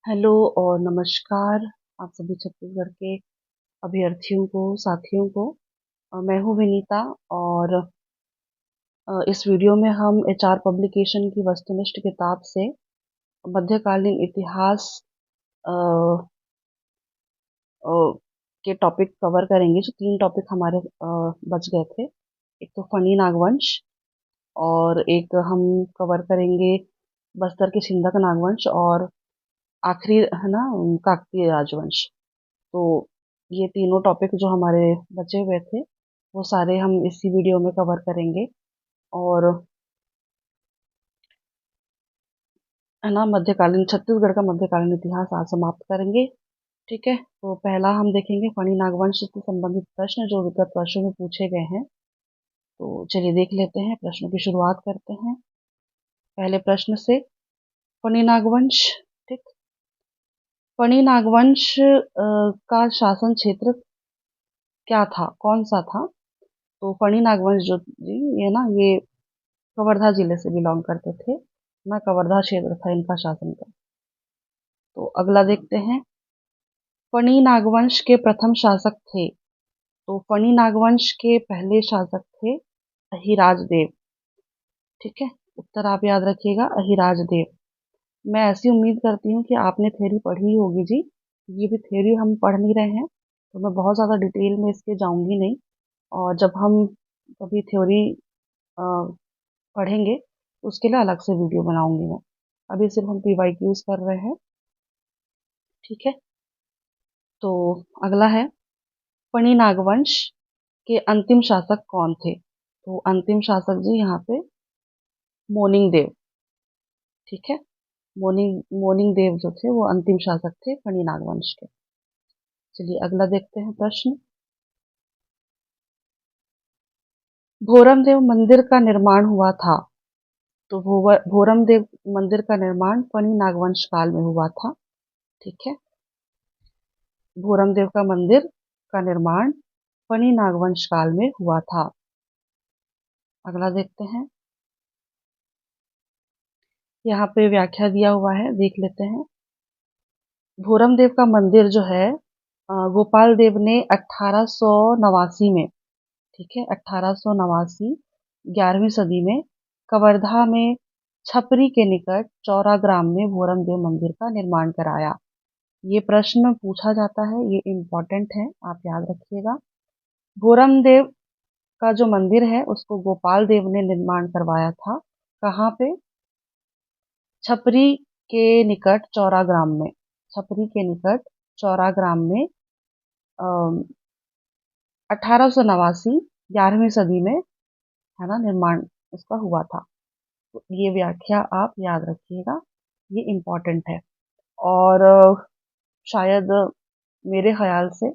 Hello और नमस्कार आप सभी छत्तीसगढ़ के अभ्यर्थियों को, साथियों को। मैं हूँ विनीता और इस वीडियो में हम एचआर पब्लिकेशन की वस्तुनिष्ठ किताब से मध्यकालीन इतिहास अ, अ, के टॉपिक कवर करेंगे। जो 3 टॉपिक हमारे बच गए थे, एक तो फनी नागवंश और एक हम कवर करेंगे बस्तर के छिंदक नागवंश और आखिरी है ना काकतीय राजवंश। तो ये तीनों टॉपिक जो हमारे बचे हुए थे वो सारे हम इसी वीडियो में कवर करेंगे और है ना मध्यकालीन छत्तीसगढ़ का मध्यकालीन इतिहास आज समाप्त करेंगे। ठीक है, तो पहला हम देखेंगे फणी नागवंश से संबंधित प्रश्न जो विगत वर्षों में पूछे गए हैं। तो चलिए देख लेते हैं, प्रश्नों की शुरुआत करते हैं पहले प्रश्न से। फणी नागवंश, ठीक। फणी नागवंश का शासन क्षेत्र क्या था, कौन सा था? तो फणी नागवंश जो जी ये ना ये कवर्धा जिले से बिलोंग करते थे ना, कवर्धा क्षेत्र था इनका शासन का। तो अगला देखते हैं, फणी नागवंश के प्रथम शासक थे। तो फणी नागवंश के पहले शासक थे अहिराज देव। ठीक है, उत्तर आप याद रखिएगा अहिराज देव। मैं ऐसी उम्मीद करती हूँ कि आपने थ्योरी पढ़ी ही होगी जी। ये भी थ्योरी हम पढ़ नहीं रहे हैं तो मैं बहुत ज़्यादा डिटेल में इसके जाऊंगी नहीं। और जब हम कभी थ्योरी पढ़ेंगे तो उसके लिए अलग से वीडियो बनाऊंगी मैं। अभी सिर्फ हम पीवाईक्यूज कर रहे हैं। ठीक है, तो अगला है, फणी नागवंश के अंतिम शासक कौन थे? तो अंतिम शासक जी यहाँ पे मोनिंग देव। ठीक है, मोनिंग देव जो थे वो अंतिम शासक थे फणी नागवंश के। चलिए अगला देखते हैं प्रश्न। भोरम देव मंदिर का निर्माण हुआ था। तो भोरम देव मंदिर का निर्माण फणी नागवंश काल में हुआ था। ठीक है, भोरम देव का मंदिर का निर्माण फणी नागवंश काल में हुआ था। अगला देखते हैं, यहाँ पे व्याख्या दिया हुआ है, देख लेते हैं। भोरम देव का मंदिर जो है गोपाल देव ने 1889 में, ठीक है 1889 11वीं सदी में कवर्धा में छपरी के निकट चौरा ग्राम में भोरम देव मंदिर का निर्माण कराया। ये प्रश्न पूछा जाता है, ये इम्पोर्टेंट है, आप याद रखिएगा। भोरम देव का जो मंदिर है उसको गोपाल देव ने निर्माण करवाया था। कहाँ पे? छपरी के निकट चौरा ग्राम में। छपरी के निकट चौरा ग्राम में 1889 11वीं सदी में है ना निर्माण इसका हुआ था। तो ये व्याख्या आप याद रखिएगा, ये इम्पोर्टेंट है। और शायद मेरे ख्याल से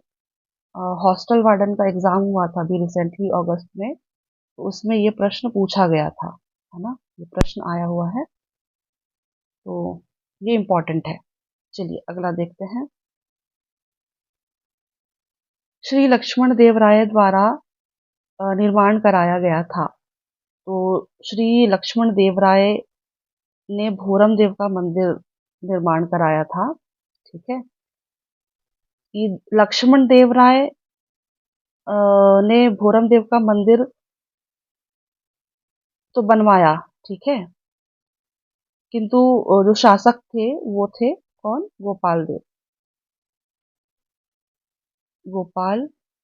हॉस्टल वार्डन का एग्जाम हुआ था अभी रिसेंटली अगस्त में, तो उसमें ये प्रश्न पूछा गया था, है ना, ये प्रश्न आया हुआ है। तो ये इम्पोर्टेंट है। चलिए अगला देखते हैं। श्री लक्ष्मण देव राय द्वारा निर्माण कराया गया था। तो श्री लक्ष्मण देव राय ने भोरम देव का मंदिर निर्माण कराया था। ठीक है, ये लक्ष्मण देव राय ने भोरम देव का मंदिर तो बनवाया, ठीक है, किंतु जो शासक थे वो थे कौन? गोपाल देव। गोपाल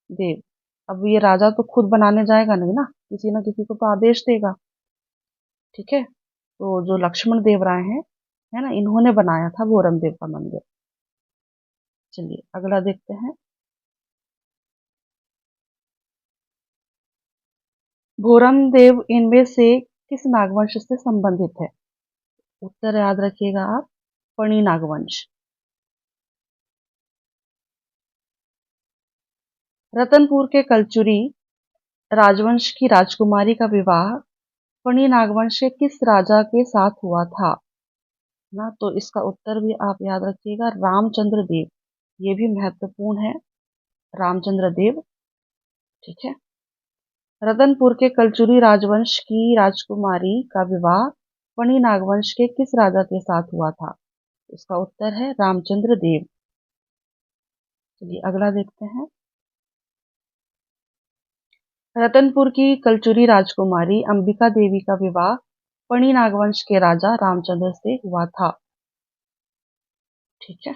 देव। अब ये राजा तो खुद बनाने जाएगा नहीं ना, किसी ना किसी को तो आदेश देगा। ठीक है, तो जो लक्ष्मण देव राय हैं, है ना, इन्होंने बनाया था भोरम देव का मंदिर। चलिए अगला देखते हैं। भोरम देव इनमें से किस नागवंश से संबंधित है? उत्तर याद रखिएगा आप, फणी नागवंश। रतनपुर के कलचुरी राजवंश की राजकुमारी का विवाह फणी नागवंश के किस राजा के साथ हुआ था? ना, तो इसका उत्तर भी आप याद रखिएगा, रामचंद्र देव। ये भी महत्वपूर्ण है, रामचंद्र देव। ठीक है, रतनपुर के कलचुरी राजवंश की राजकुमारी का विवाह फणी नागवंश के किस राजा के साथ हुआ था? इसका उत्तर है रामचंद्र देव। चलिए अगला देखते हैं। रतनपुर की कलचुरी राजकुमारी अंबिका देवी का विवाह फणी नागवंश के राजा रामचंद्र से हुआ था। ठीक है,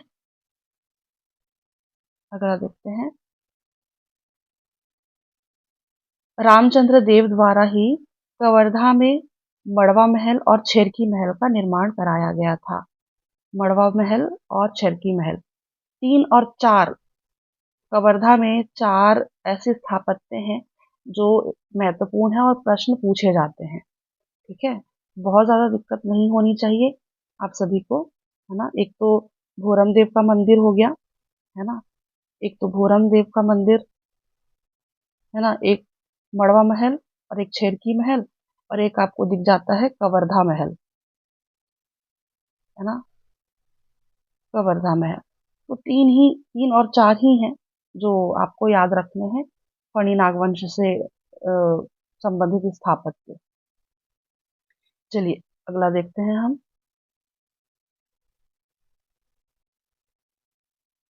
अगला देखते हैं। रामचंद्र देव द्वारा ही कवर्धा में मड़वा महल और छेरकी महल का निर्माण कराया गया था। मड़वा महल और छेरकी महल 3 और 4, कवर्धा में 4 ऐसे स्थापत्य हैं जो महत्वपूर्ण है और प्रश्न पूछे जाते हैं। ठीक है, बहुत ज्यादा दिक्कत नहीं होनी चाहिए आप सभी को, है ना। एक तो भोरम देव का मंदिर हो गया, है ना, एक तो भोरम देव का मंदिर, है ना, एक मड़वा महल और एक छेरकी महल और एक आपको दिख जाता है कवर्धा महल, है ना, कवर्धा महल। तो 3 और 4 ही हैं जो आपको याद रखने हैं फणी नागवंश से संबंधित स्थापत्य। चलिए अगला देखते हैं हम।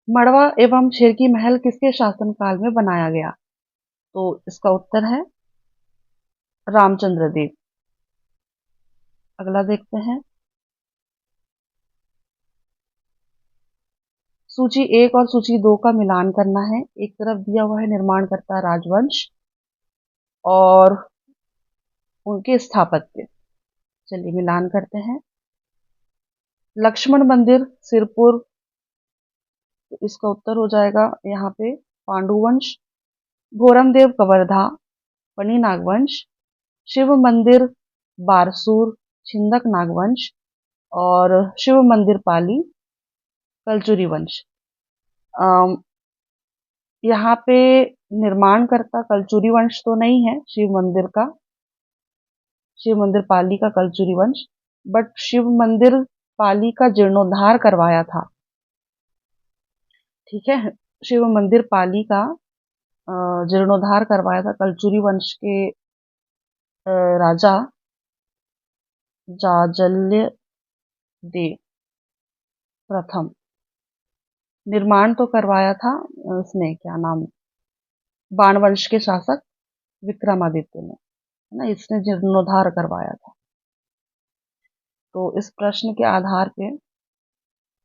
मड़वा एवं छेरकी महल किसके शासनकाल में बनाया गया? तो इसका उत्तर है रामचंद्र देव। अगला देखते हैं। सूची 1 और सूची 2 का मिलान करना है। एक तरफ दिया हुआ है निर्माणकर्ता राजवंश और उनके स्थापत्य। चलिए मिलान करते हैं। लक्ष्मण मंदिर सिरपुर, तो इसका उत्तर हो जाएगा यहाँ पे पांडुवंश। भोरमदेव कवर्धा फणी नागवंश। शिव मंदिर बारसूर छिंदक नागवंश और शिव मंदिर पाली कलचुरी वंश। यहाँ पे निर्माणकर्ता कलचुरी वंश तो नहीं है शिव मंदिर का, शिव मंदिर पाली का कलचुरी वंश, बट शिव मंदिर पाली का जीर्णोद्धार करवाया था। ठीक है, शिव मंदिर पाली का जीर्णोद्धार करवाया था कलचुरी वंश के राजा जाजल्य देव प्रथम। निर्माण तो करवाया था उसने, क्या नाम, बाणवंश के शासक विक्रमादित्य ने, है ना, इसने जीर्णोद्धार करवाया था। तो इस प्रश्न के आधार पे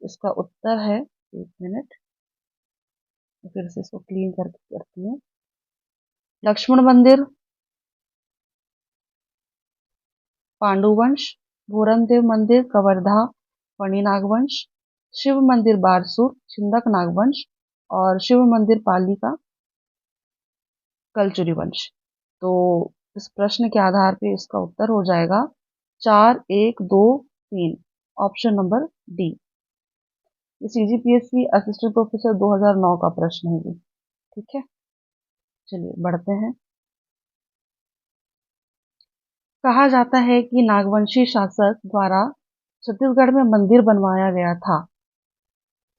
इसका उत्तर है, एक मिनट फिर से इसको क्लीन करके करती हूँ। लक्ष्मण मंदिर पांडुवंश, भोरमदेव मंदिर कवर्धा फणी नागवंश, शिव मंदिर बारसूर छिंदक नागवंश और शिव मंदिर पाली का कलचुरी वंश। तो इस प्रश्न के आधार पे इसका उत्तर हो जाएगा 4, 1, 2, 3, ऑप्शन नंबर डी। ये सीजीपीएससी असिस्टेंट प्रोफेसर 2009 का प्रश्न है। ठीक है, चलिए बढ़ते हैं। कहा जाता है कि नागवंशी शासक द्वारा छत्तीसगढ़ में मंदिर बनवाया गया था,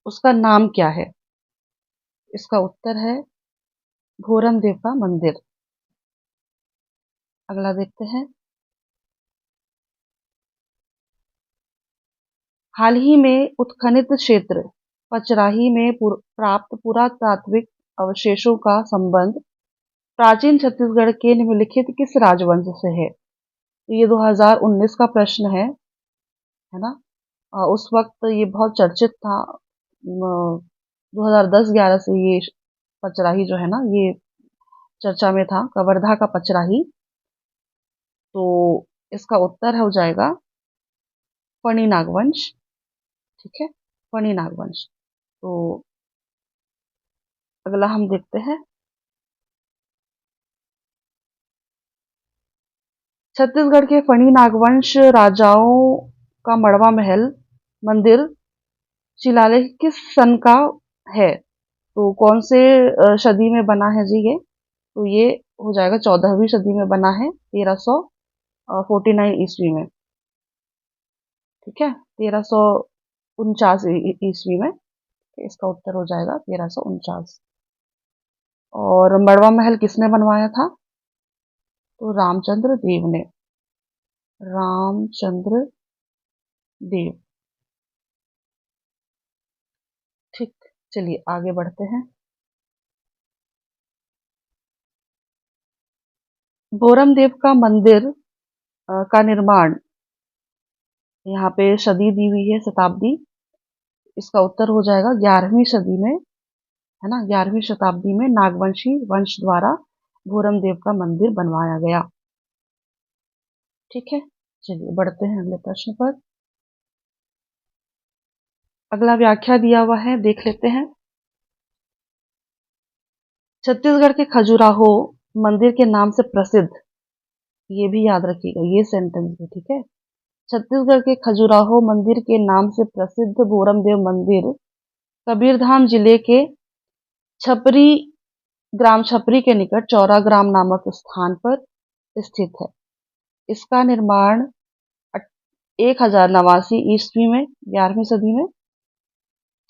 उसका नाम क्या है? इसका उत्तर है भोरम देव का मंदिर। अगला देखते हैं। हाल ही में उत्खनित क्षेत्र पचराही में प्राप्त पुरातात्विक अवशेषों का संबंध प्राचीन छत्तीसगढ़ के निम्नलिखित किस राजवंश से है? तो ये 2019 का प्रश्न है ना। उस वक्त ये बहुत चर्चित था। 2010-11 से ये पचराही जो है ना, ये चर्चा में था, कवर्धा का पचराही। तो इसका उत्तर हो जाएगा फणी नागवंश। ठीक है, फणी नागवंश। तो अगला हम देखते हैं। छत्तीसगढ़ के फणी नागवंश राजाओं का मड़वा महल मंदिर शिलालेख किस सन का है? तो कौन से सदी में बना है जी ये? तो ये हो जाएगा 14वीं सदी में बना है, 1349 ईस्वी में। ठीक है, 1349 ईस्वी में। इसका उत्तर हो जाएगा 1349। और मड़वा महल किसने बनवाया था? तो रामचंद्र देव ने, रामचंद्र देव। चलिए आगे बढ़ते हैं। भोरम देव का मंदिर का निर्माण, यहाँ पे सदी दी हुई है, शताब्दी। इसका उत्तर हो जाएगा 11वीं सदी में, है ना, 11वीं शताब्दी में नागवंशी वंश द्वारा भोरम देव का मंदिर बनवाया गया। ठीक है, चलिए बढ़ते हैं अगले प्रश्न पर। अगला व्याख्या दिया हुआ है, देख लेते हैं। छत्तीसगढ़ के खजुराहो मंदिर के नाम से प्रसिद्ध, ये भी याद रखिएगा, ये सेंटेंस भी, ठीक है। छत्तीसगढ़ के खजुराहो मंदिर के नाम से प्रसिद्ध भोरम देव मंदिर कबीरधाम जिले के छपरी, ग्राम छपरी के निकट चौरा ग्राम नामक स्थान पर स्थित है। इसका निर्माण 1089 ईस्वी में, 11वीं सदी में,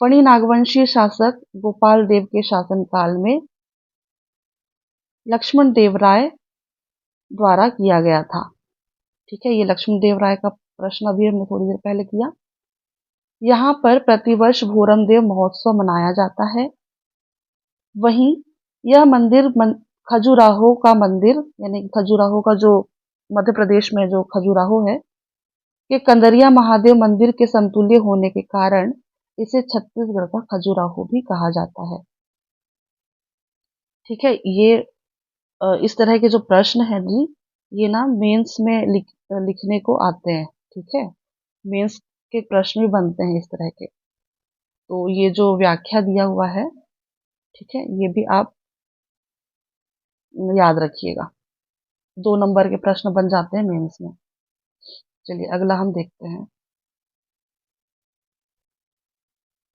फणी नागवंशीय शासक गोपाल देव के शासनकाल में लक्ष्मण देव राय द्वारा किया गया था। ठीक है, ये लक्ष्मण देव राय का प्रश्न अभी हमने थोड़ी देर पहले किया। यहाँ पर प्रतिवर्ष भोरम देव महोत्सव मनाया जाता है। वहीं यह मंदिर खजुराहो का मंदिर, यानी खजुराहो का जो मध्य प्रदेश में जो खजुराहो है, कि कंदरिया महादेव मंदिर के समतुल्य होने के कारण इसे छत्तीसगढ़ का खजुराहो भी कहा जाता है। ठीक है, ये इस तरह के जो प्रश्न है जी, ये ना मेंस में लिखने को आते हैं। ठीक है, मेंस के प्रश्न भी बनते हैं इस तरह के। तो ये जो व्याख्या दिया हुआ है, ठीक है, ये भी आप याद रखिएगा, 2 नंबर के प्रश्न बन जाते हैं मेंस में। चलिए अगला हम देखते हैं।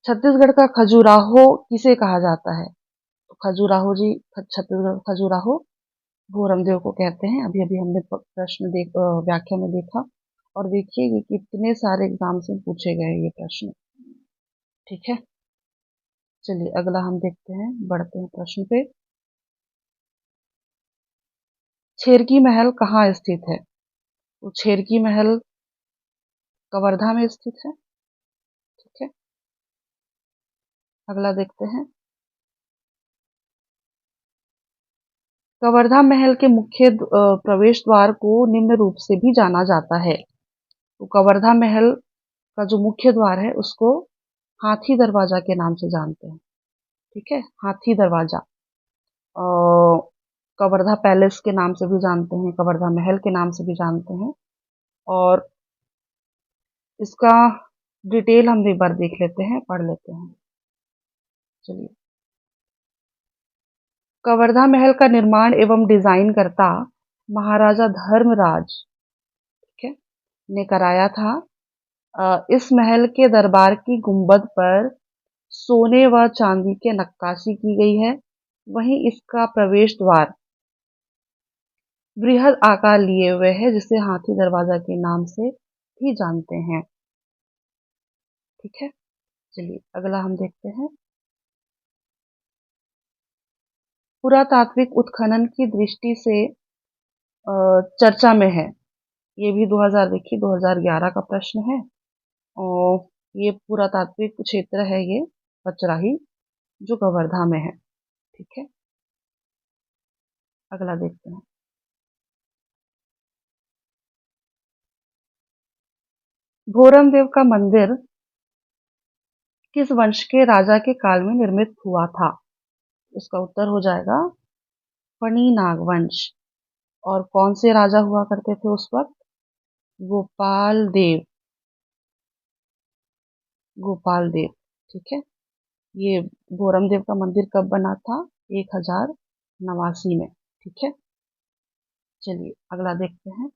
छत्तीसगढ़ का खजुराहो किसे कहा जाता है? तो खजुराहो जी, छत्तीसगढ़ खजुराहो भोरम देव को कहते हैं। अभी अभी हमने प्रश्न व्याख्या में देखा। और देखिए ये कितने सारे एग्जाम से पूछे गए ये प्रश्न। ठीक है, चलिए अगला हम देखते हैं, बढ़ते हैं प्रश्न पे। छेरकी महल कहाँ स्थित है? तो छेरकी महल कवर्धा में स्थित है। ठीक है, अगला देखते हैं। कवर्धा महल के मुख्य प्रवेश द्वार को निम्न रूप से भी जाना जाता है। तो कवर्धा महल का जो मुख्य द्वार है उसको हाथी दरवाजा के नाम से जानते हैं। ठीक है, हाथी दरवाजा। कवर्धा पैलेस के नाम से भी जानते हैं, कवर्धा महल के नाम से भी जानते हैं। और इसका डिटेल हम एक बार देख लेते हैं, पढ़ लेते हैं। चलिए, कवर्धा महल का निर्माण एवं डिजाइन करता महाराजा धर्मराज, ठीक है, ने कराया था। इस महल के दरबार की गुंबद पर सोने व चांदी के नक्काशी की गई है। वहीं इसका प्रवेश द्वार बृहद आकार लिए हुए है, जिसे हाथी दरवाजा के नाम से भी जानते हैं। ठीक है, चलिए अगला हम देखते हैं। पुरातात्विक उत्खनन की दृष्टि से चर्चा में है। ये भी 2011 का प्रश्न है। और ये पुरातात्विक क्षेत्र है, ये पचराही, जो कवर्धा में है। ठीक है, अगला देखते हैं। भोरम देव का मंदिर किस वंश के राजा के काल में निर्मित हुआ था? इसका उत्तर हो जाएगा फणी नागवंश। और कौन से राजा हुआ करते थे उस वक्त? गोपाल देव, गोपाल देव। ठीक है, ये भोरम देव का मंदिर कब बना था? 1089 में। ठीक है, चलिए अगला देखते हैं।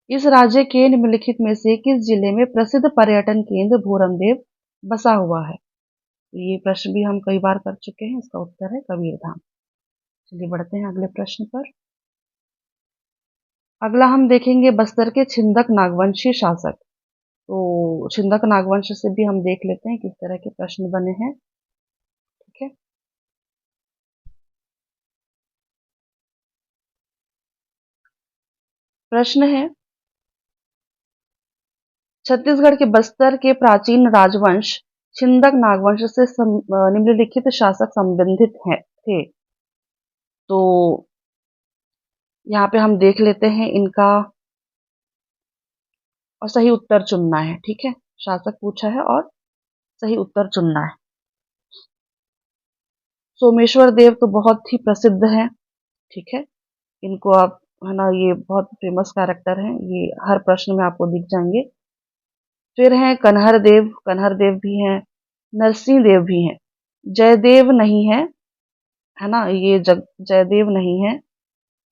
इस राज्य के निम्नलिखित में से किस जिले में प्रसिद्ध पर्यटन केंद्र भोरम देव बसा हुआ है? ये प्रश्न भी हम कई बार कर चुके हैं, इसका उत्तर है कबीरधाम। चलिए बढ़ते हैं अगले प्रश्न पर। अगला हम देखेंगे बस्तर के छिंदक नागवंशी शासक। तो छिंदक नागवंश से भी हम देख लेते हैं किस तरह के प्रश्न बने हैं। ठीक है, प्रश्न है, छत्तीसगढ़ के बस्तर के प्राचीन राजवंश छिंदक नागवंश से निम्नलिखित शासक संबंधित थे। तो यहाँ पे हम देख लेते हैं इनका और सही उत्तर चुनना है। ठीक है, शासक पूछा है और सही उत्तर चुनना है। सोमेश्वर देव तो बहुत ही प्रसिद्ध हैं। ठीक है, इनको आप है ना, ये बहुत फेमस कैरेक्टर हैं, ये हर प्रश्न में आपको दिख जाएंगे। फिर हैं कन्हर देव भी हैं, नरसिंह देव भी हैं, जयदेव नहीं है ना, ये जयदेव नहीं है,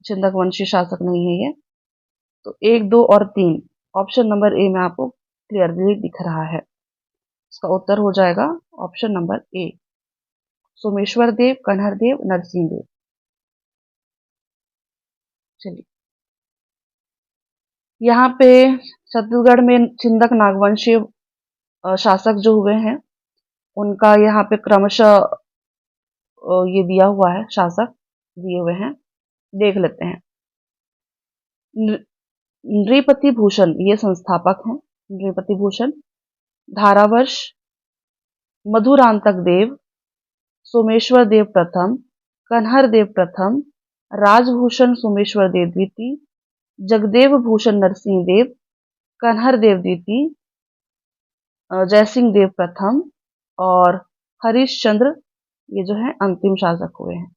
छिंदक वंशी शासक नहीं है ये। तो 1, 2 और 3 ऑप्शन नंबर ए में आपको क्लियरली दिख रहा है। इसका उत्तर हो जाएगा ऑप्शन नंबर ए, सोमेश्वर देव, कन्हर देव, नरसिंह देव। चलिए, यहाँ पे छत्तीसगढ़ में छिंदक नागवंशी शासक जो हुए हैं उनका यहाँ पे क्रमशः ये दिया हुआ है, शासक दिए हुए हैं, देख लेते हैं। नृपति भूषण ये संस्थापक हैं, नृपति भूषण। धारावर्ष मधुरांतक देव, सोमेश्वर देव प्रथम, कन्हर देव प्रथम, राजभूषण सोमेश्वर देव द्वितीय, जगदेव भूषण नरसिंह देव, कन्हर देव द्वितीय, जयसिंह देव प्रथम और हरिश्चंद्र ये जो है अंतिम शासक हुए हैं।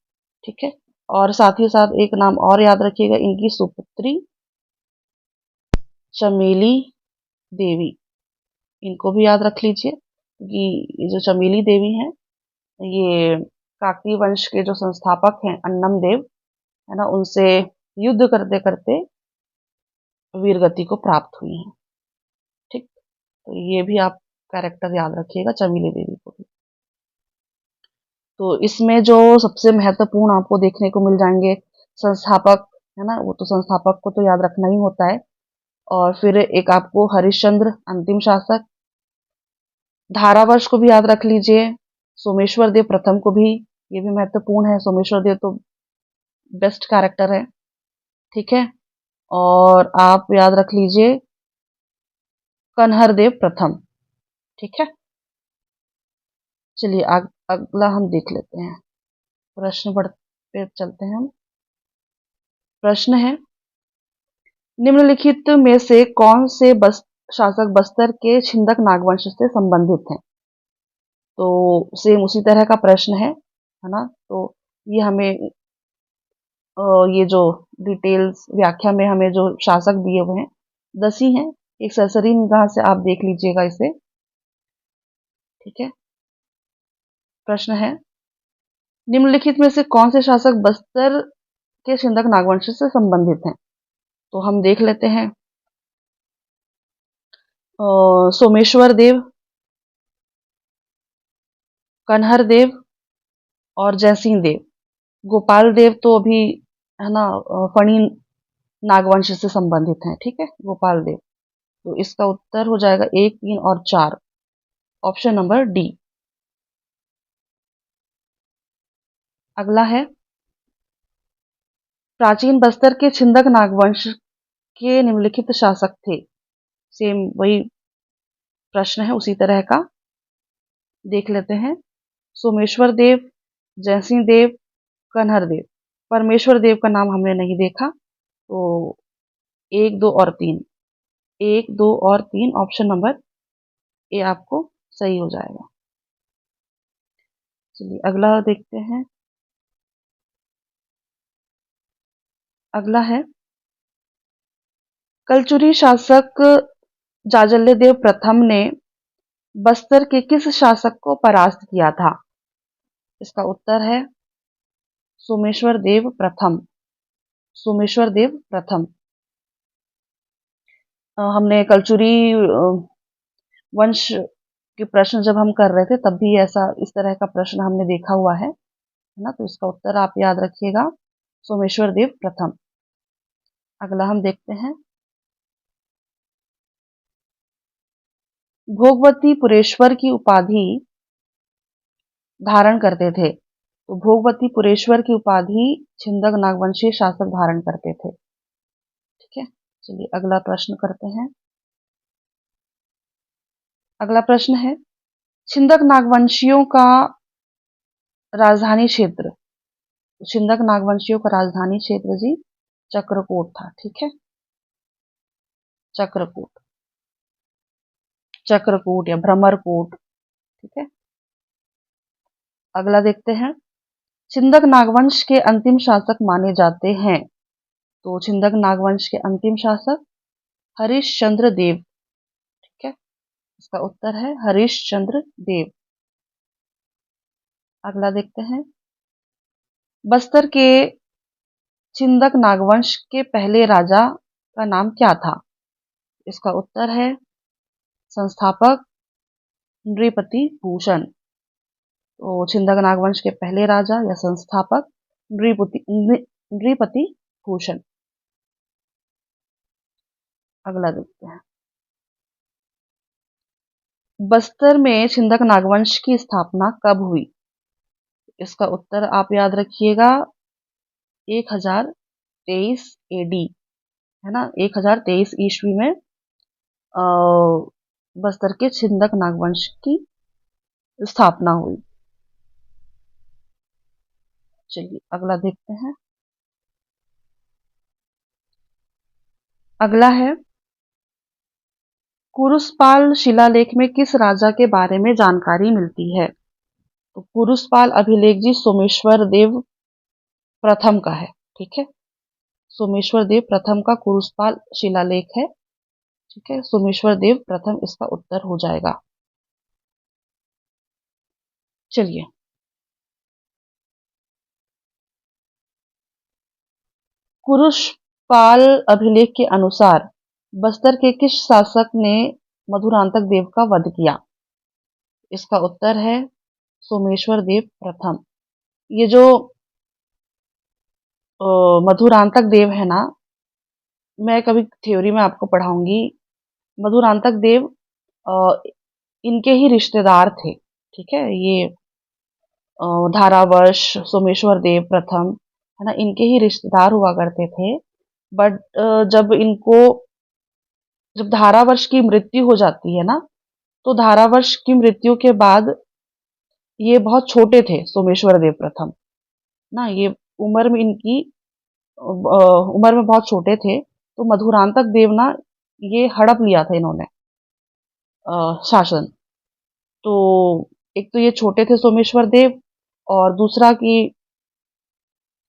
ठीक है, और साथ ही साथ एक नाम और याद रखिएगा, इनकी सुपुत्री चमेली देवी, इनको भी याद रख लीजिए कि ये जो चमेली देवी हैं ये काकती वंश के जो संस्थापक हैं अन्नम देव है ना, उनसे युद्ध करते करते वीरगति को प्राप्त हुई हैं। ठीक, तो ये भी आप कैरेक्टर याद रखिएगा, चमेली देवी को भी। तो इसमें जो सबसे महत्वपूर्ण आपको देखने को मिल जाएंगे संस्थापक है ना, वो तो संस्थापक को तो याद रखना ही होता है, और फिर एक आपको हरिश्चंद्र अंतिम शासक, धारावर्ष को भी याद रख लीजिए, सोमेश्वर देव प्रथम को भी, ये भी महत्वपूर्ण है, सोमेश्वर देव तो बेस्ट कैरेक्टर है। ठीक है, और आप याद रख लीजिए कन्हर देव प्रथम। ठीक है, चलिए अगला हम देख लेते हैं, प्रश्न पे चलते हैं हम। प्रश्न है, निम्नलिखित में से कौन से शासक बस्तर के छिंदक नागवंश से संबंधित हैं? तो सेम उसी तरह का प्रश्न है ना, तो ये हमें ये जो डिटेल्स व्याख्या में हमें जो शासक दिए हुए हैं 10 ही हैं, एक सरसरी निगाह से आप देख लीजिएगा इसे। ठीक है, प्रश्न है, निम्नलिखित में से कौन से शासक बस्तर के छिंदक नागवंश से संबंधित हैं? तो हम देख लेते हैं, सोमेश्वर देव, कन्हर देव और जयसिंह देव। गोपाल देव तो अभी है ना फणी नागवंश से संबंधित हैं। ठीक है, गोपाल देव। तो इसका उत्तर हो जाएगा 1, 3 और 4, ऑप्शन नंबर डी। अगला है, प्राचीन बस्तर के छिंदक नागवंश के निम्नलिखित शासक थे। सेम वही प्रश्न है उसी तरह का, देख लेते हैं। सोमेश्वर देव, जयसिंह देव, कन्हर देव। परमेश्वर देव का नाम हमने नहीं देखा, तो 1, 2 और 3, 1, 2 और 3 ऑप्शन नंबर ए आपको सही हो जाएगा। चलिए अगला देखते हैं। अगला है, कलचुरी शासक जाजल्य देव प्रथम ने बस्तर के किस शासक को परास्त किया था? इसका उत्तर है सोमेश्वर देव प्रथम, सोमेश्वर देव प्रथम। हमने कलचुरी वंश के प्रश्न जब हम कर रहे थे तब भी ऐसा इस तरह का प्रश्न हमने देखा हुआ है ना, तो इसका उत्तर आप याद रखिएगा, सोमेश्वर देव प्रथम। अगला हम देखते हैं, भोगवती पुरेश्वर की उपाधि धारण करते थे। तो भोगवती पुरेश्वर की उपाधि छिंदक नागवंशी शासक धारण करते थे। ठीक है, चलिए अगला प्रश्न करते हैं। अगला प्रश्न है, छिंदक नागवंशियों का राजधानी क्षेत्र। छिंदक नागवंशियों का राजधानी क्षेत्र जी चक्रकोट था। ठीक है, चक्रकोट, चक्रकोट या भ्रमरकोट। ठीक है, अगला देखते हैं, छिंदक नागवंश के अंतिम शासक माने जाते हैं। तो छिंदक नागवंश के अंतिम शासक हरिश्चंद्र देव। ठीक है, इसका उत्तर है हरिश्चंद्र देव। अगला देखते हैं, बस्तर के छिंदक नागवंश के पहले राजा का नाम क्या था। इसका उत्तर है संस्थापक नृपति भूषण। तो छिंदक नागवंश के पहले राजा या संस्थापक नृपति भूषण। अगला देखते हैं, बस्तर में छिंदक नागवंश की स्थापना कब हुई। इसका उत्तर आप याद रखिएगा 1023 एडी, है ना, 1023 ईस्वी में बस्तर के छिंदक नागवंश की स्थापना हुई। चलिए अगला देखते हैं, अगला है, कुरुसपाल शिलालेख में किस राजा के बारे में जानकारी मिलती है। तो कुरुसपाल अभिलेख जी सोमेश्वर देव प्रथम का है। ठीक है, सोमेश्वर देव प्रथम का कुरुसपाल शिलालेख है। ठीक है, सोमेश्वर देव प्रथम इसका उत्तर हो जाएगा। चलिए, कुरुशपाल अभिलेख के अनुसार बस्तर के किस शासक ने मधुरांतक देव का वध किया। इसका उत्तर है सोमेश्वर देव प्रथम। ये जो मधुरांतक देव है ना, मैं कभी थ्योरी में आपको पढ़ाऊंगी। मधुरांतक देव इनके ही रिश्तेदार थे। ठीक है, ये धारावर्ष सोमेश्वर देव प्रथम, है ना, इनके ही रिश्तेदार हुआ करते थे। बट जब धारावर्ष की मृत्यु हो जाती है ना, तो धारावर्ष की मृत्यु के बाद ये बहुत छोटे थे सोमेश्वर देव प्रथम ना, ये उम्र में इनकी उम्र में बहुत छोटे थे। तो मधुरांतक देव ना, ये हड़प लिया था इन्होंने शासन। तो एक तो ये छोटे थे सोमेश्वर देव, और दूसरा कि,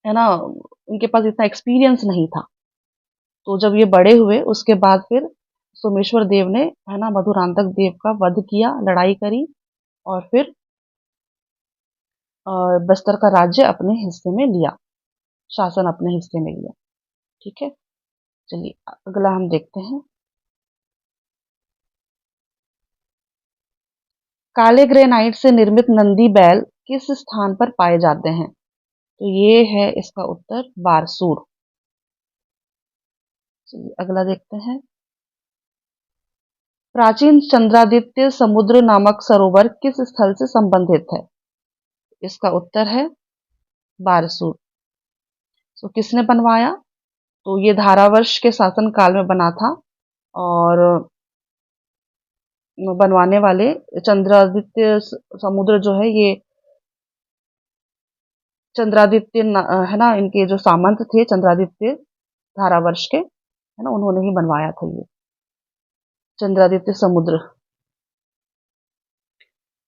है ना, उनके पास इतना एक्सपीरियंस नहीं था। तो जब ये बड़े हुए उसके बाद फिर सोमेश्वर देव ने, है ना, मधुरांतक देव का वध किया, लड़ाई करी, और फिर बस्तर का राज्य अपने हिस्से में लिया, शासन अपने हिस्से में लिया। ठीक है, चलिए अगला हम देखते हैं, काले ग्रेनाइट से निर्मित नंदी बैल किस स्थान पर पाए जाते हैं। तो ये है इसका उत्तर बारसूर। चलिए अगला देखते हैं, प्राचीन चंद्रादित्य समुद्र नामक सरोवर किस स्थल से संबंधित है। इसका उत्तर है बारसूर। तो किसने बनवाया। तो ये धारावर्ष के शासन काल में बना था, और बनवाने वाले चंद्रादित्य समुद्र जो है, ये चंद्रादित्य है ना, इनके जो सामंत थे चंद्रादित्य धारावर्ष के, है ना, उन्होंने ही बनवाया था ये चंद्रादित्य समुद्र।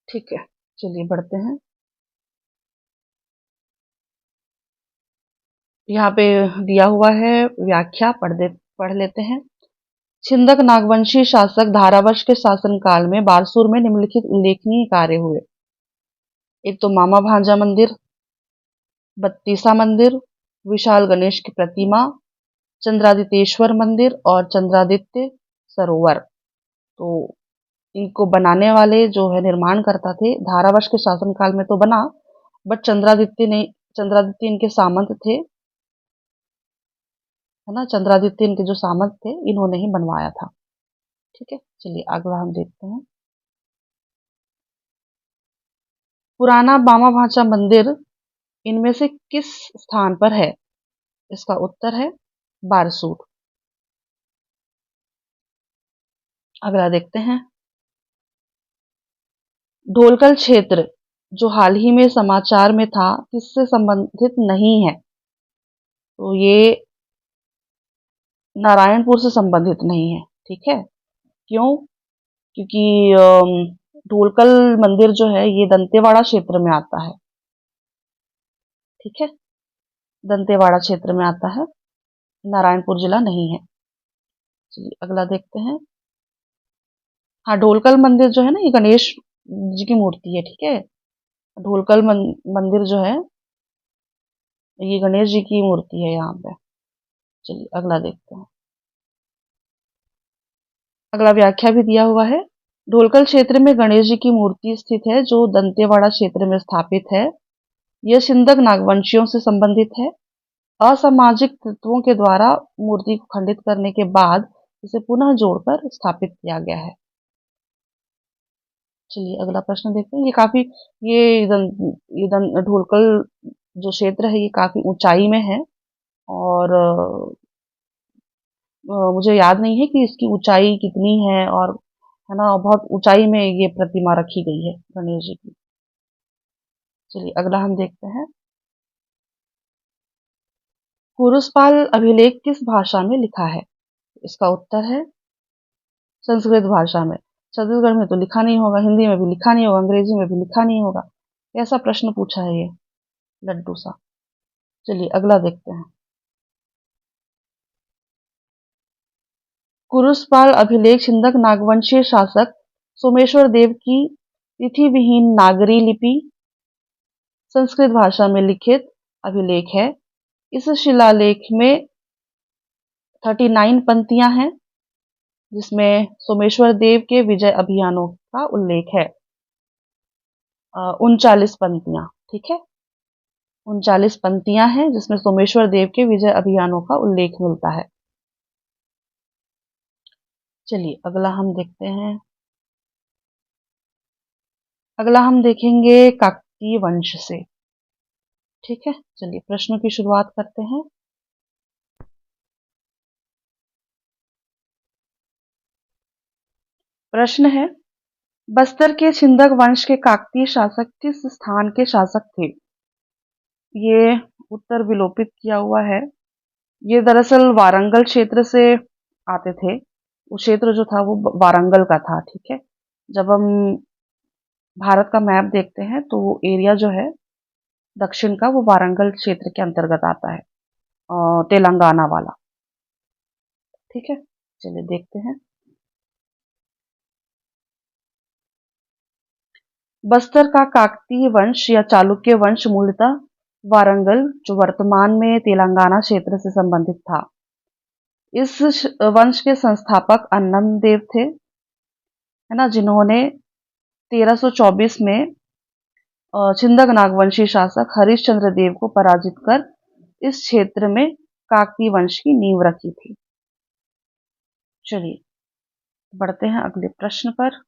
ठीक है, चलिए बढ़ते हैं, यहाँ पे दिया हुआ है व्याख्या, पढ़ लेते हैं। छिंदक नागवंशी शासक धारावर्ष के शासनकाल में बारसूर में निम्नलिखित उल्लेखनीय कार्य हुए। एक तो मामा भांजा मंदिर, बत्तीसा मंदिर, विशाल गणेश की प्रतिमा, चंद्रादितेश्वर मंदिर और चंद्रादित्य सरोवर। तो इनको बनाने वाले जो है निर्माण करता थे, धारावर्ष के शासनकाल में तो बना, बट चंद्रादित्य इनके सामंत थे, है ना, चंद्रादित्य इनके जो सामंत थे, इन्होंने ही बनवाया था। ठीक है, चलिए अगला हम देखते हैं, पुराना बामा भांचा मंदिर इनमें से किस स्थान पर है। इसका उत्तर है बारसूर। अगला देखते हैं, ढोलकल क्षेत्र जो हाल ही में समाचार में था किससे संबंधित नहीं है? तो ये नारायणपुर से संबंधित नहीं है। ठीक है, क्यों? क्योंकि ढोलकल मंदिर जो है ये दंतेवाड़ा क्षेत्र में आता है। ठीक है, दंतेवाड़ा क्षेत्र में आता है, नारायणपुर जिला नहीं है। चलिए अगला देखते हैं। हाँ, ढोलकल मंदिर जो है ना, ये गणेश जी की मूर्ति है। ठीक है, ढोलकल मंदिर जो है ये गणेश जी की मूर्ति है यहाँ पे। चलिए अगला देखते हैं। अगला व्याख्या भी दिया हुआ है। ढोलकल क्षेत्र में गणेश जी की मूर्ति स्थित है जो दंतेवाड़ा क्षेत्र में स्थापित है। यह सिंधक नागवंशियों से संबंधित है। असामाजिक तत्वों के द्वारा मूर्ति को खंडित करने के बाद इसे पुनः जोड़कर स्थापित किया गया है। चलिए अगला प्रश्न देखते हैं। ये ढोलकल जो क्षेत्र है ये काफी ऊंचाई में है और मुझे याद नहीं है कि इसकी ऊंचाई कितनी है, और है ना, बहुत ऊंचाई में ये प्रतिमा रखी गई है गणेश जी की। चलिए अगला हम देखते हैं। कुरुसपाल अभिलेख किस भाषा में लिखा है? इसका उत्तर है संस्कृत भाषा में। छत्तीसगढ़ में तो लिखा नहीं होगा, हिंदी में भी लिखा नहीं होगा, अंग्रेजी में भी लिखा नहीं होगा। ऐसा प्रश्न पूछा है ये लड्डू सा। चलिए अगला देखते हैं। कुरुसपाल अभिलेख सिंधक नागवंशीय शासक सोमेश्वर देव की तिथि विहीन नागरी लिपि संस्कृत भाषा में लिखित अभिलेख है। इस शिलालेख में 39 पंक्तियां हैं जिसमें सोमेश्वर देव के विजय अभियानों का उल्लेख है। 39 पंक्तियां। ठीक है, 39 पंक्तियां हैं जिसमें सोमेश्वर देव के विजय अभियानों का उल्लेख मिलता है। चलिए अगला हम देखते हैं। अगला हम देखेंगे काकतीय वंश से। ठीक है, चलिए प्रश्नों की शुरुआत करते हैं। प्रश्न है, बस्तर के छिंदक वंश के काकतीय शासक किस स्थान के शासक थे? ये उत्तर विलोपित किया हुआ है। ये दरअसल वारंगल क्षेत्र से आते थे। वो क्षेत्र जो था वो वारंगल का था। ठीक है, जब हम भारत का मैप देखते हैं तो वो एरिया जो है दक्षिण का वो वारंगल क्षेत्र के अंतर्गत आता है, तेलंगाना वाला। ठीक है, चलिए देखते हैं। बस्तर का काकतीय वंश या चालुक्य वंश मूलतः वारंगल जो वर्तमान में तेलंगाना क्षेत्र से संबंधित था। इस वंश के संस्थापक अन्नम देव थे, है ना, जिन्होंने 1324 में छिंदक नागवंशी शासक हरिश्चंद्र देव को पराजित कर इस क्षेत्र में काकतीय वंश की नींव रखी थी। चलिए बढ़ते हैं अगले प्रश्न पर।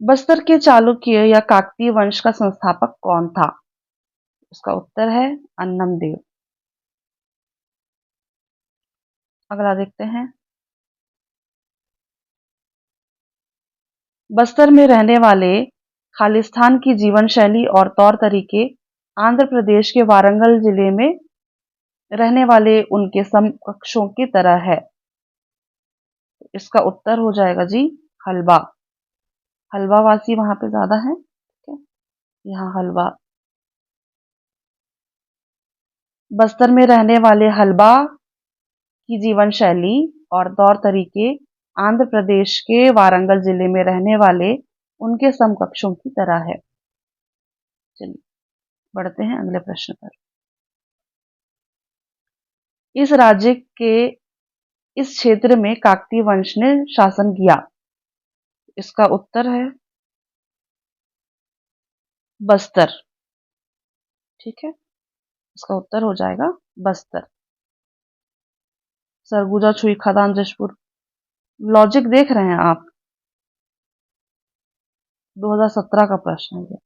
बस्तर के चालुक्य या काकतीय वंश का संस्थापक कौन था? उसका उत्तर है अन्नम देव। अगला देखते हैं। बस्तर में रहने वाले खालिस्तान की जीवन शैली और तौर तरीके आंध्र प्रदेश के वारंगल जिले में रहने वाले उनके समकक्षों की तरह है। इसका उत्तर हो जाएगा जी हलबा। हलवा वासी वहां पे ज्यादा है। ठीक है, यहाँ हलवा। बस्तर में रहने वाले हलबा की जीवन शैली और तौर तरीके आंध्र प्रदेश के वारंगल जिले में रहने वाले उनके समकक्षों की तरह है। चलिए बढ़ते हैं अगले प्रश्न पर। इस राज्य के इस क्षेत्र में काकतीय वंश ने शासन किया। इसका उत्तर है बस्तर। ठीक है, इसका उत्तर हो जाएगा बस्तर। सरगुजा, छुई, खदान, जशपुर। लॉजिक देख रहे हैं आप? 2017 का प्रश्न है ये।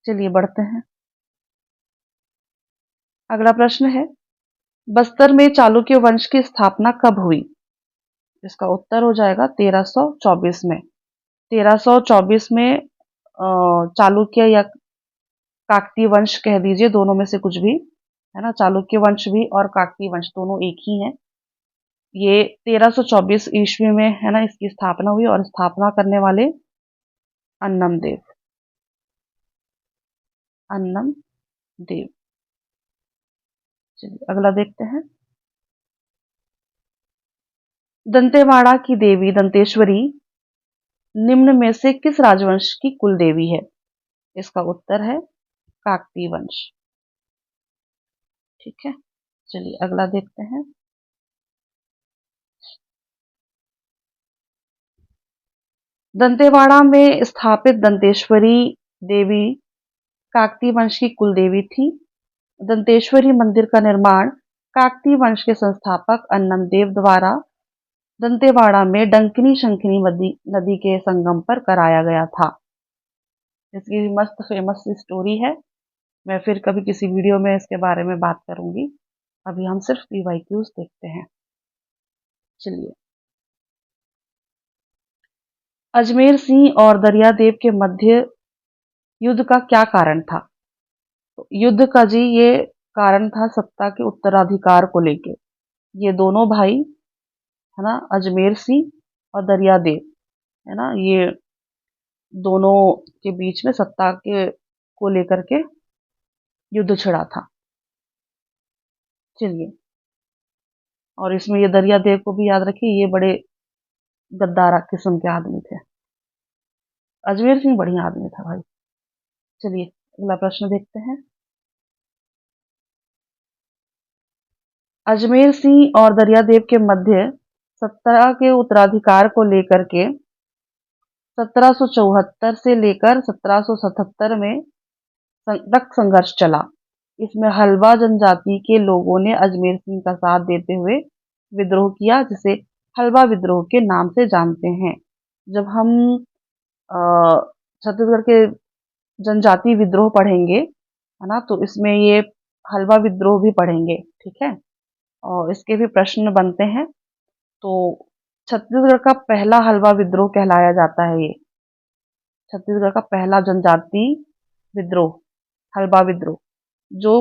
चलिए बढ़ते हैं। अगला प्रश्न है, बस्तर में चालुक्य वंश की स्थापना कब हुई? इसका उत्तर हो जाएगा 1324 में। 1324 में चालुक्य या काकतीय वंश कह दीजिए, दोनों में से कुछ भी, है ना। चालुक्य वंश भी और काकतीय वंश दोनों एक ही हैं। ये 1324 ईस्वी में, है ना, इसकी स्थापना हुई और स्थापना करने वाले अन्नम देव, अन्नम देव। चलिए अगला देखते हैं। दंतेवाड़ा की देवी दंतेश्वरी निम्न में से किस राजवंश की कुल देवी है? इसका उत्तर है काकतीय वंश। ठीक है, चलिए अगला देखते हैं। दंतेवाड़ा में स्थापित दंतेश्वरी देवी काकतीय वंश की कुल देवी थी। दंतेश्वरी मंदिर का निर्माण काकतीय वंश के संस्थापक अन्नम देव द्वारा दंतेवाड़ा में डंकिनी शंखिनी नदी के संगम पर कराया गया था। इसकी मस्त फेमस स्टोरी है। मैं फिर कभी किसी वीडियो में इसके बारे में बात करूंगी। अभी हम सिर्फ पीवाईक्यूज देखते हैं। चलिए, अजमेर सिंह और दरियादेव के मध्य युद्ध का क्या कारण था? तो युद्ध का जी ये कारण था सत्ता के उत्तराधिकार को लेके। ये दोनों भाई, है ना, अजमेर सिंह और दरियादेव, है ना, ये दोनों के बीच में सत्ता के को लेकर के युद्ध छिड़ा था। चलिए, और इसमें ये दरियादेव को भी याद रखिए, ये बड़े गद्दार किस्म के आदमी थे। अजमेर सिंह बढ़िया आदमी था भाई। चलिए अगला प्रश्न देखते हैं। अजमेर सिंह और दरियादेव के मध्य सत्ता के उत्तराधिकार को लेकर के 1774 से लेकर 1777 में तक संघर्ष चला। इसमें हल्बा जनजाति के लोगों ने अजमेर सिंह का साथ देते हुए विद्रोह किया, जिसे हल्बा विद्रोह के नाम से जानते हैं। जब हम छत्तीसगढ़ के जनजाति विद्रोह पढ़ेंगे, है ना, तो इसमें ये हल्बा विद्रोह भी पढ़ेंगे। ठीक है, और इसके भी प्रश्न बनते हैं। तो छत्तीसगढ़ का पहला हल्बा विद्रोह कहलाया जाता है ये। छत्तीसगढ़ का पहला जनजाति विद्रोह, हल्बा विद्रोह, जो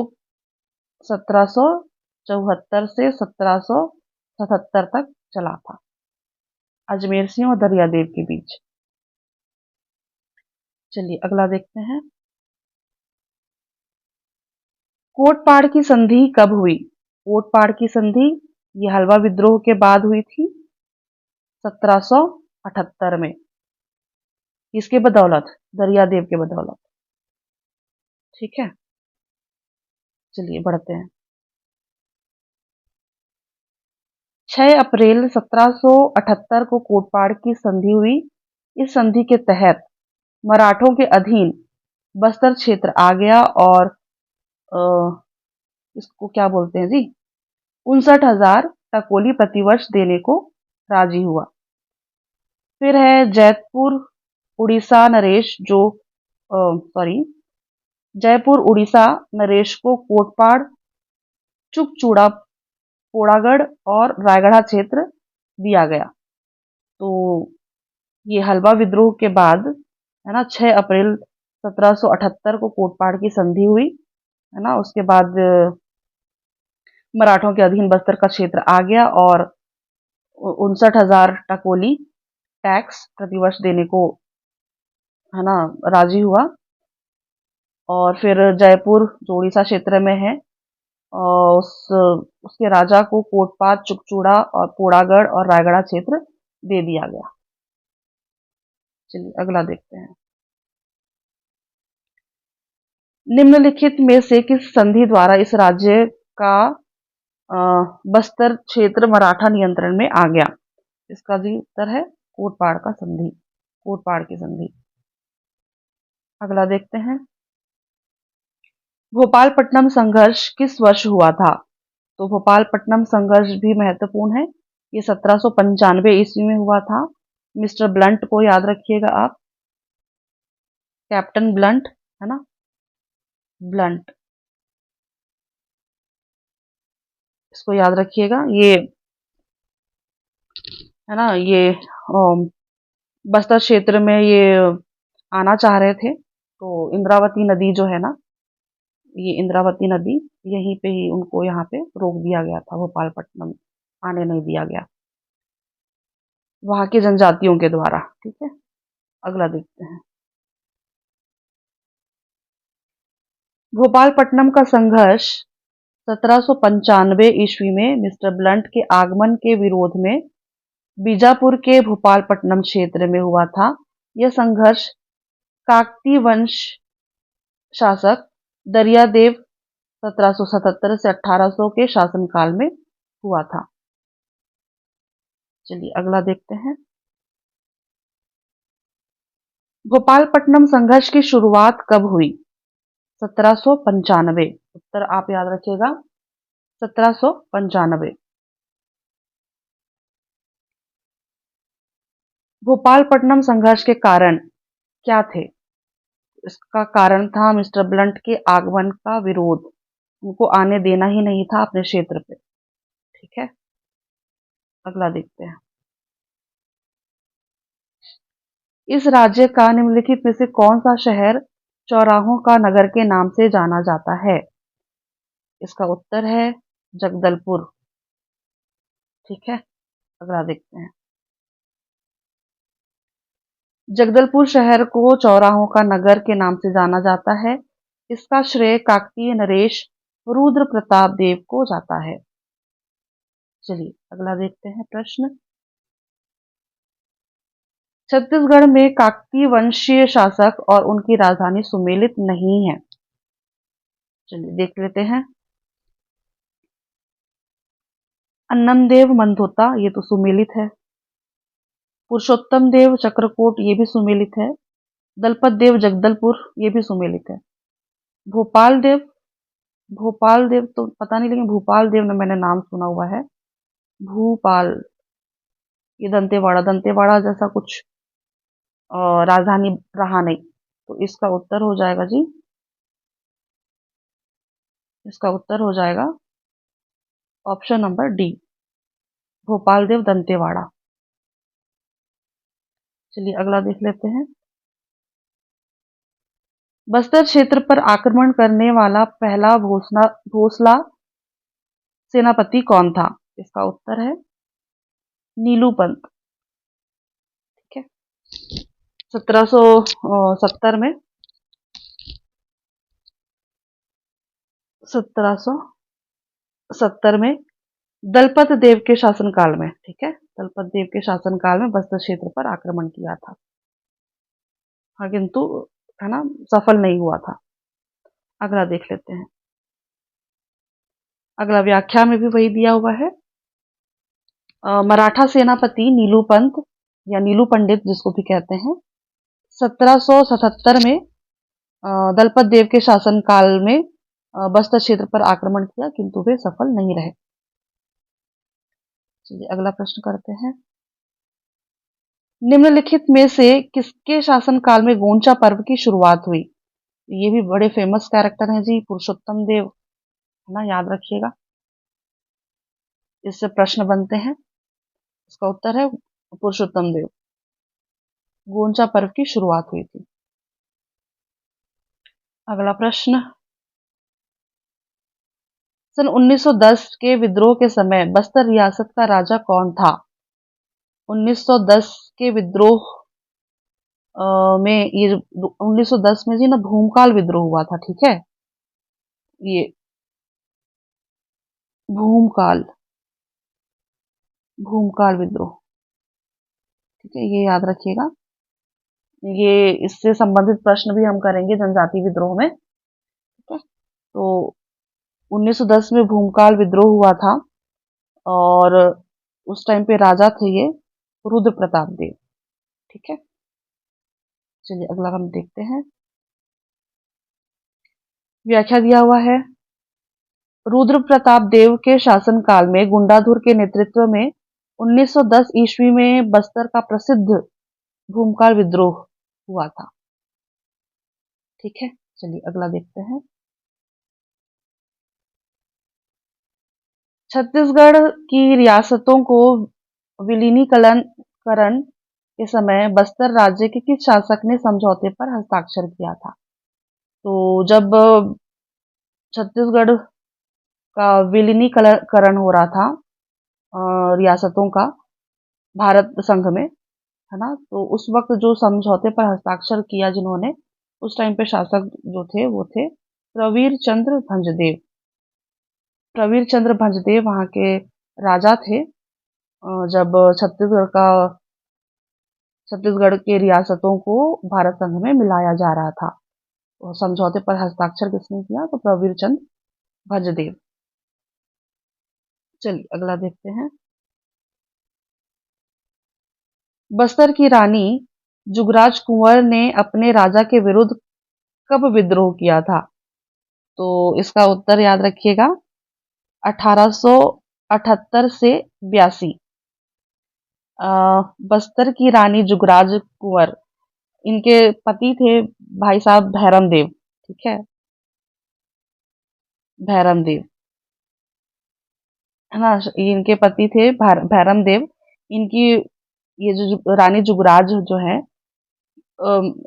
1774 से 1777 तक चला था, अजमेर सिंह और दरियादेव के बीच। चलिए अगला देखते हैं। कोटपाड़ की संधि कब हुई? कोटपाड़ की संधि ये हल्बा विद्रोह के बाद हुई थी, 1778 में। इसके बदौलत, दरियादेव के बदौलत। ठीक है, चलिए बढ़ते हैं। 6 अप्रैल 1778 को कोटपाड़ की संधि हुई। इस संधि के तहत मराठों के अधीन बस्तर क्षेत्र आ गया और इसको क्या बोलते हैं जी, 59,000 टकोली प्रतिवर्ष देने को राजी हुआ। फिर है जयपुर उड़ीसा नरेश, जो सॉरी जयपुर उड़ीसा नरेश को कोटपाड़, चुकचूड़ा, पोड़ागढ़ और रायगढ़ क्षेत्र दिया गया। तो ये हल्बा विद्रोह के बाद, है ना, 6 अप्रैल 1778 को कोटपाड़ की संधि हुई, है ना। उसके बाद मराठों के अधीन बस्तर का क्षेत्र आ गया और 59,000 टकोली टैक्स प्रतिवर्ष देने को, है ना, राजी हुआ। और फिर जयपुर जो उड़ीसा क्षेत्र में है, और उसके राजा को कोटपाड, चुकचूड़ा और पोड़ागढ़ और रायगढ़ क्षेत्र दे दिया गया। चलिए अगला देखते हैं। निम्नलिखित में से किस संधि द्वारा इस राज्य का बस्तर क्षेत्र मराठा नियंत्रण में आ गया? इसका जी उत्तर है कोटपाड़ का संधि, कोटपाड़ की संधि। अगला देखते हैं। भोपालपट्टनम संघर्ष किस वर्ष हुआ था? तो भोपालपट्टनम संघर्ष भी महत्वपूर्ण है। ये 1795 ईस्वी में हुआ था। मिस्टर ब्लंट को याद रखिएगा आप, कैप्टन ब्लंट, है ना, ब्लंट, इसको याद रखिएगा। ये, है ना, ये बस्तर क्षेत्र में ये आना चाह रहे थे, तो इंद्रावती नदी जो है ना, ये इंद्रावती नदी, यहीं पे ही उनको यहाँ पे रोक दिया गया था, भोपालपट्टनम आने नहीं दिया गया वहाँ की जनजातियों के द्वारा। ठीक है, अगला देखते हैं। भोपालपट्टनम का संघर्ष 1795 ईस्वी में मिस्टर ब्लंट के आगमन के विरोध में बीजापुर के भोपालपट्टनम क्षेत्र में हुआ था। यह संघर्ष काकतीय वंश शासक दरियादेव 1777 से 1800 के शासनकाल में हुआ था। चलिए अगला देखते हैं। भोपालपट्टनम संघर्ष की शुरुआत कब हुई? 1795। उत्तर आप याद रखिएगा, 1795। भोपालपट्टनम संघर्ष के कारण क्या थे? इसका कारण था मिस्टर ब्लंट के आगमन का विरोध, उनको आने देना ही नहीं था अपने क्षेत्र पे। ठीक है, अगला देखते हैं। इस राज्य का निम्नलिखित में से कौन सा शहर चौराहों का नगर के नाम से जाना जाता है? इसका उत्तर है जगदलपुर। ठीक है, अगला देखते हैं। जगदलपुर शहर को चौराहों का नगर के नाम से जाना जाता है। इसका श्रेय काकतीय नरेश रुद्र प्रताप देव को जाता है। चलिए अगला देखते हैं प्रश्न। छत्तीसगढ़ में काकतीय वंशीय शासक और उनकी राजधानी सुमेलित नहीं है। चलिए देख लेते हैं। अन्नमदेव मंधोता, ये तो सुमेलित है। पुरुषोत्तम देव चक्रकोट, ये भी सुमेलित है। दलपत देव जगदलपुर, ये भी सुमेलित है। भोपाल देव, भोपाल देव तो पता नहीं, लेकिन भूपाल देव ने मैंने नाम सुना हुआ है। भूपाल, ये दंतेवाड़ा, दंतेवाड़ा जैसा कुछ राजधानी रहा नहीं, तो इसका उत्तर हो जाएगा जी, इसका उत्तर हो जाएगा ऑप्शन नंबर डी, भोपाल देव दंतेवाड़ा। चलिए अगला देख लेते हैं। बस्तर क्षेत्र पर आक्रमण करने वाला पहला भोसला सेनापति कौन था? इसका उत्तर है नीलू पंत। ठीक है, 1770 में, 1770 में दलपत देव के शासनकाल में, ठीक है, दलपत देव के शासनकाल में बस्तर क्षेत्र पर आक्रमण किया था। हाँ, किंतु है ना, सफल नहीं हुआ था। अगला देख लेते हैं। अगला व्याख्या में भी वही दिया हुआ है। मराठा सेनापति नीलू पंत या नीलू पंडित जिसको भी कहते हैं, 1777 में दलपत देव के शासनकाल में बस्तर क्षेत्र पर आक्रमण किया, किंतु वे सफल नहीं रहे। चलिए अगला प्रश्न करते हैं। निम्नलिखित में से किसके शासनकाल में गोंचा पर्व की शुरुआत हुई? ये भी बड़े फेमस कैरेक्टर हैं जी, पुरुषोत्तम देव, है ना, याद रखिएगा, इससे प्रश्न बनते हैं। इसका उत्तर है पुरुषोत्तम देव। गोंचा पर्व की शुरुआत हुई थी। अगला प्रश्न। सन 1910 के विद्रोह के समय बस्तर रियासत का राजा कौन था? 1910 के विद्रोह में, ये 1910 में जी ना भूमकाल विद्रोह हुआ था। ठीक है, ये भूमकाल, भूमकाल विद्रोह, ठीक है, ये याद रखिएगा। ये इससे संबंधित प्रश्न भी हम करेंगे जनजाति विद्रोह में। ठीक है, तो 1910 में भूमकाल विद्रोह हुआ था और उस टाइम पे राजा थे ये रुद्र प्रताप देव। ठीक है, चलिए अगला हम देखते हैं। व्याख्या दिया हुआ है। रुद्र प्रताप देव के शासनकाल में गुंडाधुर के नेतृत्व में 1910 ईस्वी में बस्तर का प्रसिद्ध भूमकाल विद्रोह हुआ था। ठीक है, चलिए अगला देखते हैं। छत्तीसगढ़ की रियासतों को विलीनीकरण के समय बस्तर राज्य के किस शासक ने समझौते पर हस्ताक्षर किया था? तो जब छत्तीसगढ़ का विलीनीकरण हो रहा था रियासतों का भारत संघ में, है ना, तो उस वक्त जो समझौते पर हस्ताक्षर किया जिन्होंने, उस टाइम पे शासक जो थे वो थे प्रवीर चंद्र भंजदेव। प्रवीर चंद्र भंजदेव वहाँ के राजा थे जब छत्तीसगढ़ के रियासतों को भारत संघ में मिलाया जा रहा था। तो समझौते पर हस्ताक्षर किसने किया? तो प्रवीर चंद्र भंजदेव। चलिए अगला देखते हैं। बस्तर की रानी जुगराज कुंवर ने अपने राजा के विरुद्ध कब विद्रोह किया था? तो इसका उत्तर याद रखिएगा, 1878 से 82। बस्तर की रानी जुगराज कुंवर, इनके पति थे भाई साहब भैरम देव। ठीक है, भैरम देव, है ना, इनके पति थे भैरम देव। इनकी ये जो रानी जुगराज जो है,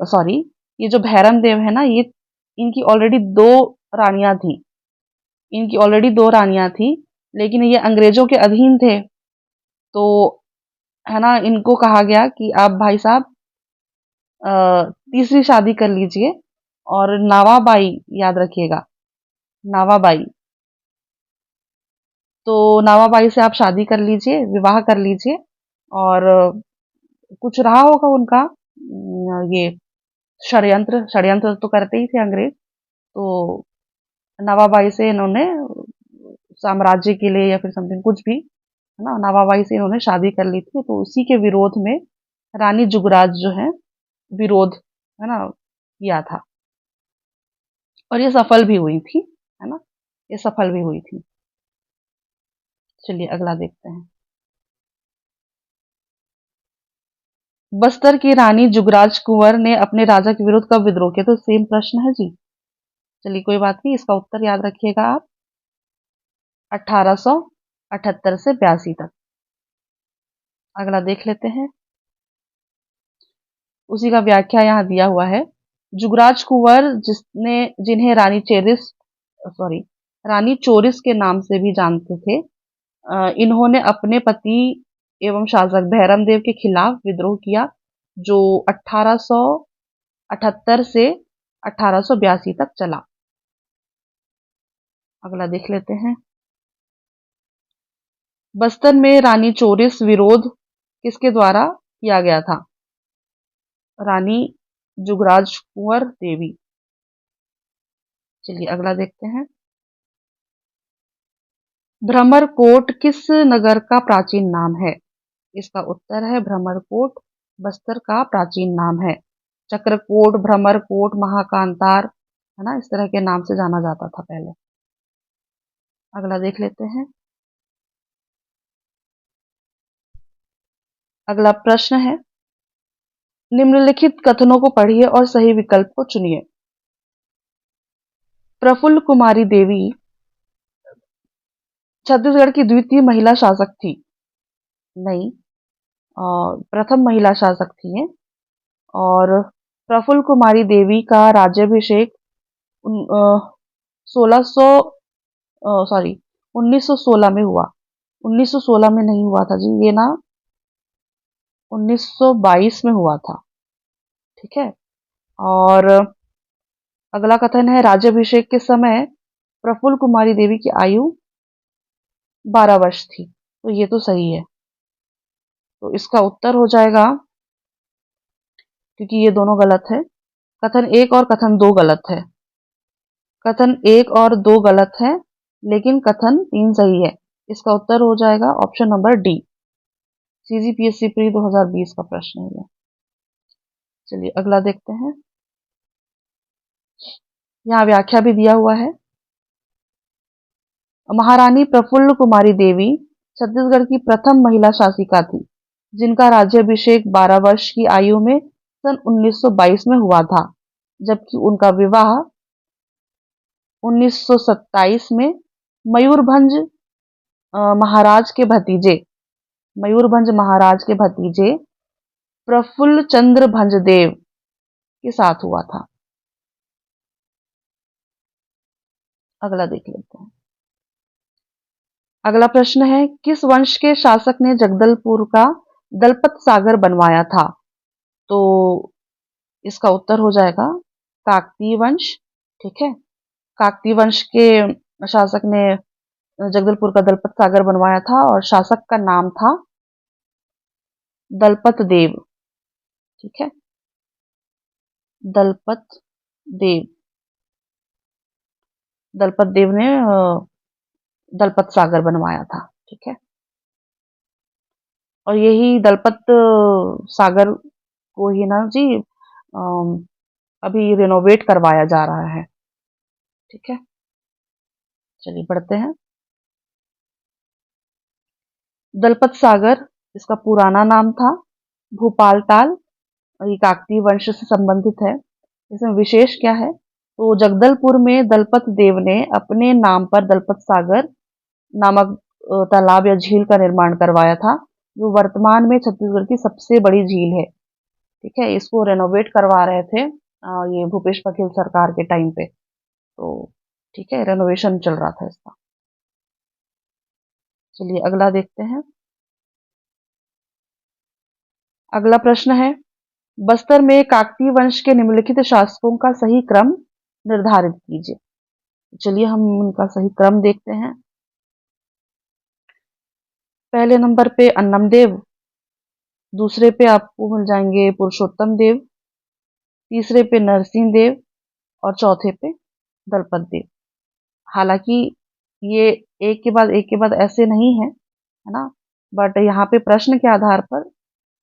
सॉरी, ये जो भैरम देव है ना, ये इनकी ऑलरेडी दो रानियां थी। इनकी ऑलरेडी दो रानियां थी, लेकिन ये अंग्रेजों के अधीन थे। तो है ना, इनको कहा गया कि आप भाई साहब तीसरी शादी कर लीजिए, और नावाबाई, याद रखिएगा, नावाबाई। तो नावाबाई से आप शादी कर लीजिए, विवाह कर लीजिए, और कुछ रहा होगा उनका ये षड्यंत्र षड्यंत्र तो करते ही थे अंग्रेज। तो नवाबाई से इन्होंने साम्राज्य के लिए या फिर समथिंग कुछ भी, है ना, नवाबाई से इन्होंने शादी कर ली थी। तो उसी के विरोध में रानी जुगराज जो है विरोध, है ना, किया था, और ये सफल भी हुई थी, है ना, ये सफल भी हुई थी। चलिए अगला देखते हैं। बस्तर की रानी जुगराज कुंवर ने अपने राजा के विरुद्ध कब विद्रोह किया? तो सेम प्रश्न है जी। चलिए कोई बात नहीं, इसका उत्तर याद रखिएगा आप, 1878 से 82 तक। अगला देख लेते हैं, उसी का व्याख्या यहाँ दिया हुआ है। जुगराज कुंवर जिन्हें रानी चोरिस के नाम से भी जानते थे, इन्होंने अपने पति एवं शासक भैरम देव के खिलाफ विद्रोह किया, जो 1878 से 1882 तक चला। अगला देख लेते हैं। बस्तर में रानी चोरिस विरोध किसके द्वारा किया गया था? रानी जुगराज कुंवर देवी। चलिए अगला देखते हैं। भ्रमरकोट किस नगर का प्राचीन नाम है? इसका उत्तर है भ्रमरकोट बस्तर का प्राचीन नाम है। चक्रकोट, भ्रमरकोट, महाकांतार, है ना, इस तरह के नाम से जाना जाता था पहले। अगला देख लेते हैं। अगला प्रश्न है, निम्नलिखित कथनों को पढ़िए और सही विकल्प को चुनिए। प्रफुल्ल कुमारी देवी छत्तीसगढ़ की द्वितीय महिला शासक थी। नहीं, प्रथम महिला शासक थी ये। और प्रफुल्ल कुमारी देवी का राज्याभिषेक 1600 सॉरी 1916 में हुआ। 1916 में नहीं हुआ था जी, ये ना 1922 में हुआ था। ठीक है। और अगला कथन है, राज्याभिषेक के समय प्रफुल्ल कुमारी देवी की आयु 12 वर्ष थी। तो ये तो सही है। तो इसका उत्तर हो जाएगा, क्योंकि ये दोनों गलत है, कथन 1 और कथन 2 गलत है। कथन 1 और 2 गलत है, लेकिन कथन 3 सही है। इसका उत्तर हो जाएगा option number D. CGPSC pre 2020 का प्रश्न है ये। चलिए अगला देखते हैं। यहाँ व्याख्या भी दिया हुआ है। महारानी प्रफुल्ल कुमारी देवी छत्तीसगढ़ की प्रथम महिला शासिका थी, जिनका राज्याभिषेक 12 वर्ष की आयु में सन 1922 में हुआ था, जबकि उनका विवाह 1927 में मयूरभंज महाराज के भतीजे प्रफुल्ल चंद्र भंजदेव के साथ हुआ था? अगला देख लेते हैं। अगला प्रश्न है, किस वंश के शासक ने जगदलपुर का दलपत सागर बनवाया था? तो इसका उत्तर हो जाएगा काकतीय वंश। ठीक है, काकतीय वंश के शासक ने जगदलपुर का दलपत सागर बनवाया था और शासक का नाम था दलपत देव। ठीक है, दलपत देव। दलपत देव ने दलपत सागर बनवाया था। ठीक है, और यही दलपत सागर को ही ना जी अभी रिनोवेट करवाया जा रहा है। ठीक है, चलिए बढ़ते हैं। दलपत सागर इसका पुराना नाम था भूपाल ताल और ये काकतीय वंश से संबंधित है। इसमें विशेष क्या है, तो जगदलपुर में दलपत देव ने अपने नाम पर दलपत सागर नामक तालाब या झील का निर्माण करवाया था, जो वर्तमान में छत्तीसगढ़ की सबसे बड़ी झील है। ठीक है, इसको रेनोवेट करवा रहे थे ये भूपेश बघेल सरकार के टाइम पे, तो ठीक है, रेनोवेशन चल रहा था इसका। चलिए अगला देखते हैं। अगला प्रश्न है, बस्तर में काकतीय वंश के निम्नलिखित शासकों का सही क्रम निर्धारित कीजिए। चलिए हम उनका सही क्रम देखते हैं। पहले नंबर पे अन्नम देव, दूसरे पे आपको मिल जाएंगे पुरुषोत्तम देव, तीसरे पे नरसिंह देव और चौथे पे दलपत देव। हालांकि ये एक के बाद ऐसे नहीं है ना, बट यहाँ पे प्रश्न के आधार पर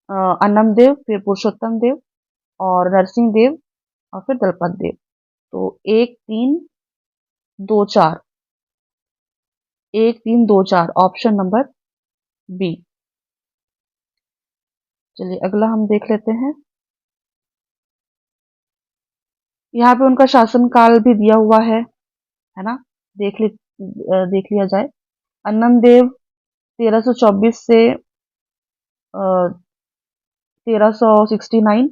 अन्नम देव, फिर पुरुषोत्तम देव और नरसिंह देव और फिर दलपत देव। तो 1 3 2 4, 1 3 2 4 ऑप्शन नंबर बी। चलिए अगला हम देख लेते हैं। यहाँ पे उनका शासन काल भी दिया हुआ है ना, देख लिया जाए। अन्नम देव 1324 से 1369,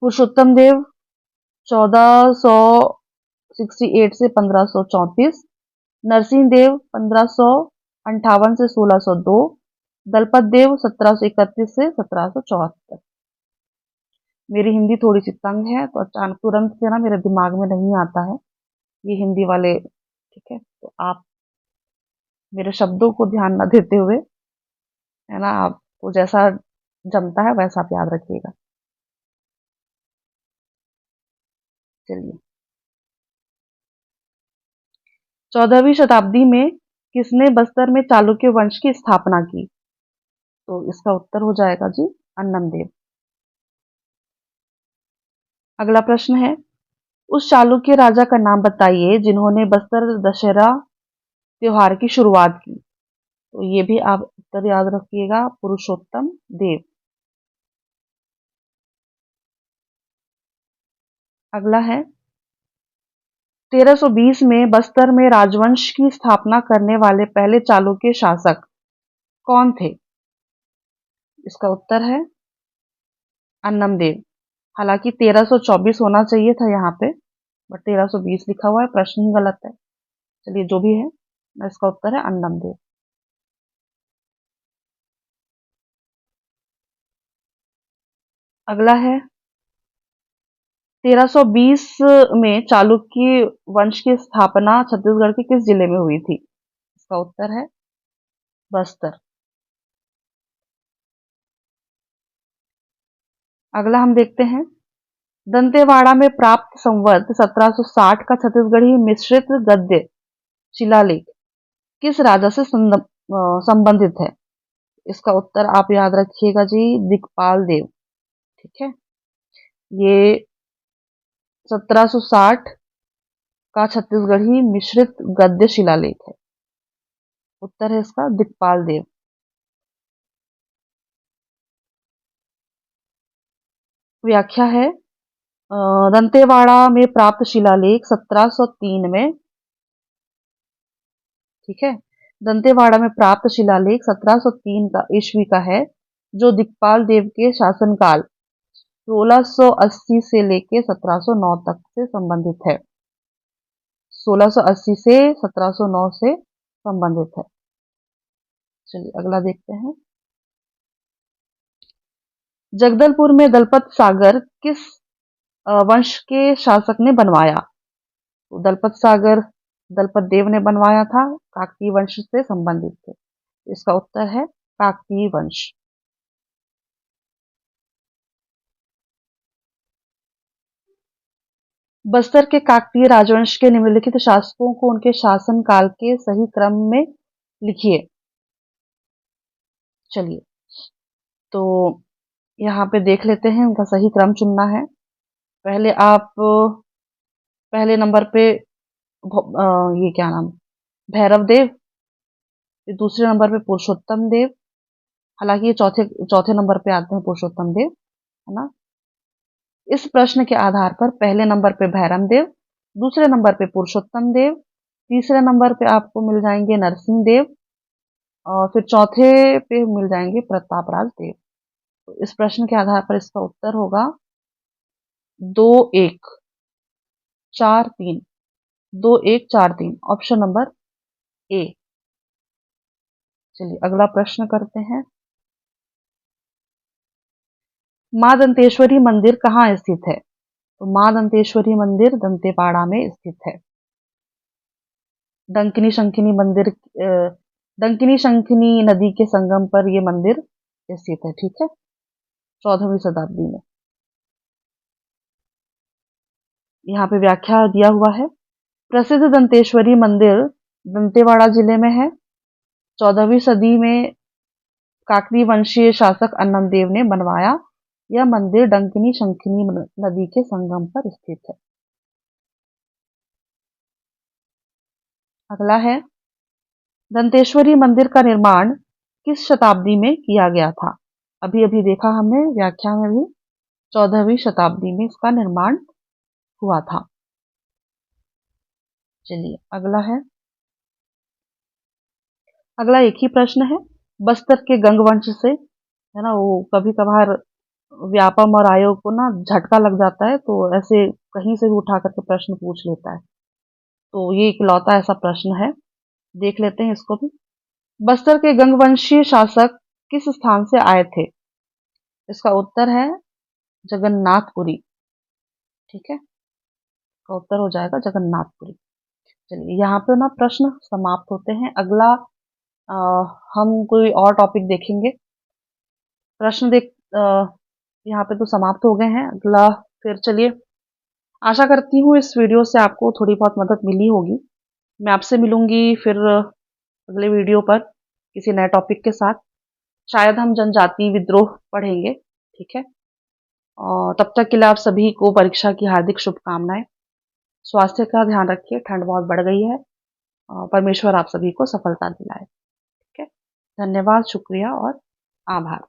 पुरुषोत्तम देव 1468 से 1534, नरसिंह देव 1558 से 1602, दलपत देव 1731 से 1774। मेरी हिंदी थोड़ी सी तंग है, तो अचानक तुरंत से ना मेरे दिमाग में नहीं आता है ये हिंदी वाले। ठीक है, तो आप मेरे शब्दों को ध्यान न देते हुए, है ना, आपको जैसा जमता है वैसा आप याद रखिएगा। चलिए, 14वीं शताब्दी में किसने बस्तर में चालुक्य वंश की स्थापना की? तो इसका उत्तर हो जाएगा जी अन्नम देव। अगला प्रश्न है, उस चालुक्य राजा का नाम बताइए जिन्होंने बस्तर दशहरा त्योहार की शुरुआत की। तो ये भी आप उत्तर याद रखिएगा, पुरुषोत्तम देव। अगला है, 1320 में बस्तर में राजवंश की स्थापना करने वाले पहले चालुक्य शासक कौन थे? इसका उत्तर है अन्नम देव। हालांकि 1324 होना चाहिए था यहाँ पे, बट 1320 लिखा हुआ है, प्रश्न ही गलत है। चलिए जो भी है, इसका उत्तर है अन्नम देव। अगला है, 1320 में चालुक्य वंश की स्थापना छत्तीसगढ़ के किस जिले में हुई थी? इसका उत्तर है बस्तर। अगला हम देखते हैं, दंतेवाड़ा में प्राप्त संवत 1760 का छत्तीसगढ़ी मिश्रित गद्य शिलालेख किस राजा से संबंधित है? इसका उत्तर आप याद रखिएगा जी, दिक्पाल देव। ठीक है, ये 1760 का छत्तीसगढ़ी मिश्रित गद्य शिलालेख है। उत्तर है इसका दिक्पाल देव। व्याख्या है, दंतेवाड़ा में प्राप्त शिलालेख 1703 में, ठीक है, दंतेवाड़ा में प्राप्त शिलालेख 1703 का ईस्वी का है, जो दिक्पाल देव के शासनकाल 1680 से लेके 1709 तक से संबंधित है। 1680 से 1709 से संबंधित है। चलिए अगला देखते हैं। जगदलपुर में दलपत सागर किस वंश के शासक ने बनवाया? तो दलपत सागर दलपत देव ने बनवाया था, काकतीय वंश से संबंधित थे। इसका उत्तर है काकतीय वंश। बस्तर के काकतीय राजवंश के निम्नलिखित शासकों को उनके शासन काल के सही क्रम में लिखिए। चलिए तो यहाँ पे देख लेते हैं, उनका सही क्रम चुनना है। पहले आप पहले नंबर पे ये क्या नाम, भैरव देव, फिर दूसरे नंबर पे पुरुषोत्तम देव, हालांकि ये चौथे चौथे नंबर पे आते हैं पुरुषोत्तम देव, है ना। इस प्रश्न के आधार पर पहले नंबर पे भैरम देव, दूसरे नंबर पे पुरुषोत्तम देव, तीसरे नंबर पे आपको मिल जाएंगे नरसिंह देव, और फिर चौथे पे मिल जाएंगे प्रतापराज देव। तो इस प्रश्न के आधार पर इसका उत्तर होगा 2143, 2143, ऑप्शन नंबर ए। चलिए अगला प्रश्न करते हैं। मां दंतेश्वरी मंदिर कहाँ स्थित है? तो मां दंतेश्वरी मंदिर दंतेवाड़ा में स्थित है। डंकिनी शंखिनी मंदिर डंकिनी शंखिनी नदी के संगम पर यह मंदिर स्थित है, ठीक है, 14वीं शताब्दी में। यहाँ पे व्याख्या दिया हुआ है। प्रसिद्ध दंतेश्वरी मंदिर दंतेवाड़ा जिले में है। 14वीं सदी में काकती वंशीय शासक अन्नम देव ने बनवाया। यह मंदिर डंकिनी शंखिनी नदी के संगम पर स्थित है। अगला है, दंतेश्वरी मंदिर का निर्माण किस शताब्दी में किया गया था? अभी अभी देखा हमने व्याख्या में भी, 14वीं शताब्दी में इसका निर्माण हुआ था। चलिए अगला है, अगला एक ही प्रश्न है। बस्तर के गंगवंश से, है ना, वो कभी कभार व्यापम और आयोग को ना झटका लग जाता है, तो ऐसे कहीं से भी उठा करके प्रश्न पूछ लेता है। तो ये इकलौता ऐसा प्रश्न है, देख लेते हैं इसको भी। बस्तर के गंगवंशीय शासक किस स्थान से आए थे? इसका उत्तर है जगन्नाथपुरी, ठीक है, इसका उत्तर हो जाएगा जगन्नाथपुरी। चलिए यहाँ पे ना प्रश्न समाप्त होते हैं। अगला आ, हम कोई और टॉपिक देखेंगे। प्रश्न यहाँ पे तो समाप्त हो गए हैं। अगला फिर चलिए, आशा करती हूँ इस वीडियो से आपको थोड़ी बहुत मदद मिली होगी। मैं आपसे मिलूंगी फिर अगले वीडियो पर किसी नए टॉपिक के साथ। शायद हम जनजाति विद्रोह पढ़ेंगे, ठीक है। और तब तक के लिए आप सभी को परीक्षा की हार्दिक शुभकामनाएं। स्वास्थ्य का ध्यान रखिए, ठंड बहुत बढ़ गई है। परमेश्वर आप सभी को सफलता दिलाए, ठीक है। धन्यवाद, शुक्रिया और आभार।